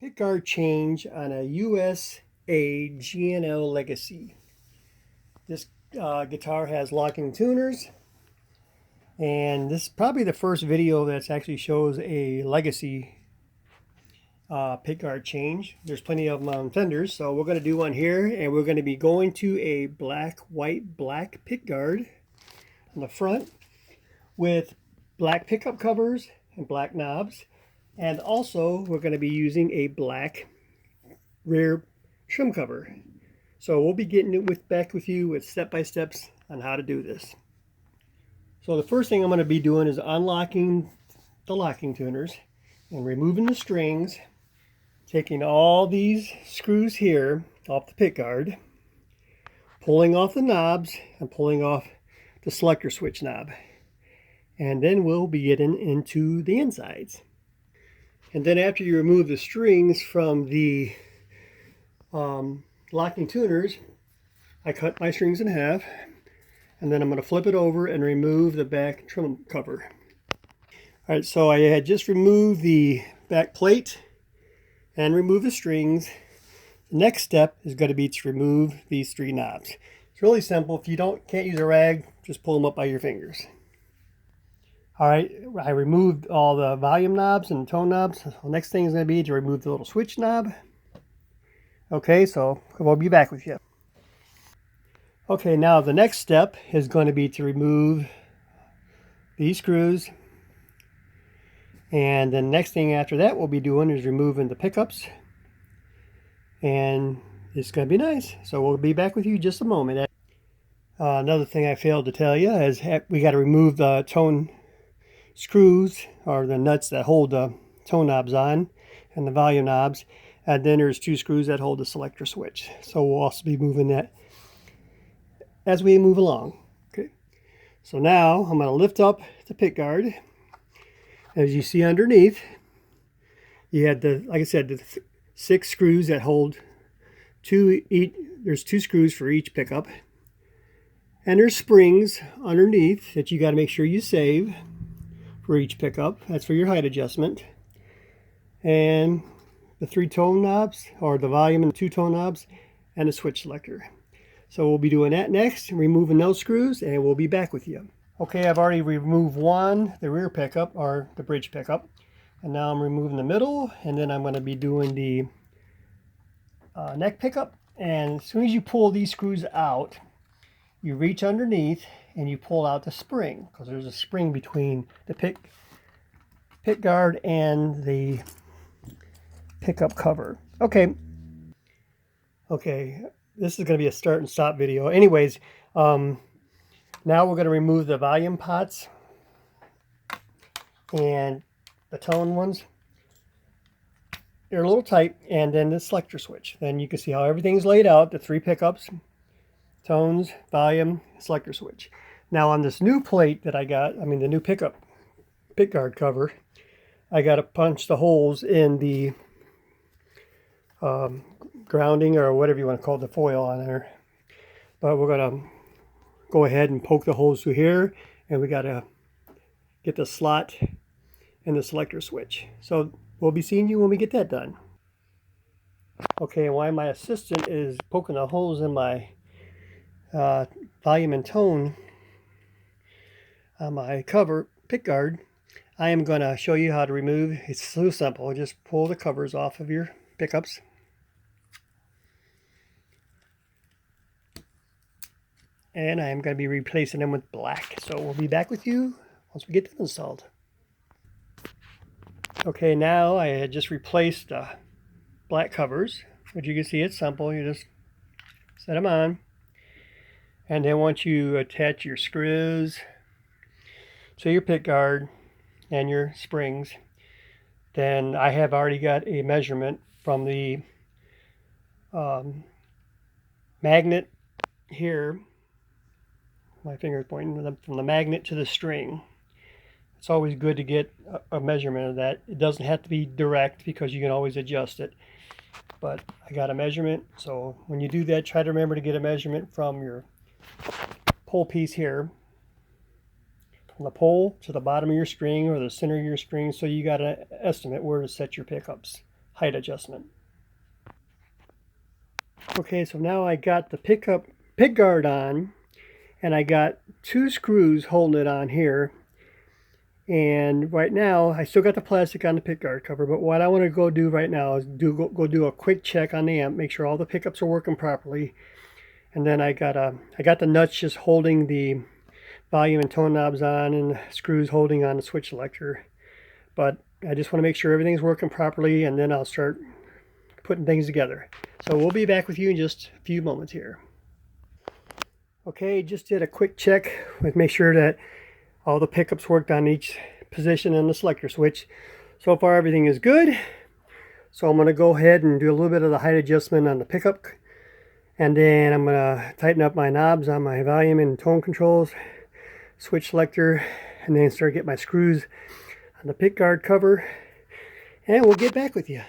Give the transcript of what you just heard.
Pickguard change on a USA G&L Legacy. This guitar has locking tuners, and this is probably the first video that actually shows a Legacy pickguard change. There's plenty of them on Fenders, so we're going to do one here, and we're going to be going to a black, white, black pickguard on the front with black pickup covers and black knobs. And also, we're going to be using a black rear trim cover. So we'll be getting back with you with step-by-steps on how to do this. So the first thing I'm going to be doing is unlocking the locking tuners and removing the strings, taking all these screws here off the pickguard, pulling off the knobs and pulling off the selector switch knob. And then we'll be getting into the insides. And then after you remove the strings from the locking tuners, I cut my strings in half, and then I'm going to flip it over and remove the back trim cover. All right, so I had just removed the back plate and remove the strings. The next step is going to be to remove these three knobs. It's really simple. If you can't use a rag, just pull them up by your fingers. All right, I removed all the volume knobs and tone knobs. So the next thing is going to be to remove the little switch knob. Okay, so we'll be back with you. Okay, now the next step is going to be to remove these screws. And the next thing after that we'll be doing is removing the pickups. And it's going to be nice. So we'll be back with you in just a moment. Another thing I failed to tell you is we got to remove the tone screws, or the nuts that hold the tone knobs on, and the volume knobs. And then there's two screws that hold the selector switch. So we'll also be moving that as we move along. Okay. So now I'm going to lift up the pickguard. As you see underneath, you had like I said, the 6 screws that hold there's 2 screws for each pickup. And there's springs underneath that you got to make sure you save for each pickup. That's for your height adjustment. And the 3 tone knobs, or the volume and 2 tone knobs, and a switch selector. So we'll be doing that next, removing those screws, and we'll be back with you. Okay, I've already removed the rear pickup, or the bridge pickup, and now I'm removing the middle, and then I'm going to be doing the neck pickup. And as soon as you pull these screws out, you reach underneath and you pull out the spring, because there's a spring between the pick guard and the pickup cover. Okay, this is going to be a start and stop video. Anyways, now we're going to remove the volume pots and the tone ones. They're a little tight, and then the selector switch. Then you can see how everything's laid out, the 3 pickups, tones, volume, selector switch. Now on this new plate that I got, the new pickguard cover, I got to punch the holes in the grounding, or whatever you want to call the foil on there. But we're going to go ahead and poke the holes through here, and we got to get the slot and the selector switch. So we'll be seeing you when we get that done. Okay, and while my assistant is poking the holes in my volume and tone on my cover pickguard, I am going to show you how to remove. It's so simple. Just pull the covers off of your pickups. And I am going to be replacing them with black. So we'll be back with you once we get them installed. Okay, now I had just replaced the black covers. But you can see it's simple. You just set them on. And then once you attach your screws to your pickguard and your springs, then I have already got a measurement from the magnet here. My finger is pointing from the magnet to the string. It's always good to get a measurement of that. It doesn't have to be direct, because you can always adjust it. But I got a measurement, so when you do that, try to remember to get a measurement from your pole piece here, from the pole to the bottom of your string or the center of your string, so you got an estimate where to set your pickups height adjustment. Okay, so now I got the pickguard on, and I got 2 screws holding it on here. And right now, I still got the plastic on the pickguard cover, but what I want to go do right now is go do a quick check on the amp, make sure all the pickups are working properly. And then I got the nuts just holding the volume and tone knobs on, and the screws holding on the switch selector. But I just want to make sure everything's working properly, and then I'll start putting things together. So we'll be back with you in just a few moments here. Okay, just did a quick check with make sure that all the pickups worked on each position on the selector switch. So far everything is good. So I'm going to go ahead and do a little bit of the height adjustment on the pickup, and then I'm going to tighten up my knobs on my volume and tone controls, switch selector, and then start getting my screws on the pickguard cover, and we'll get back with you.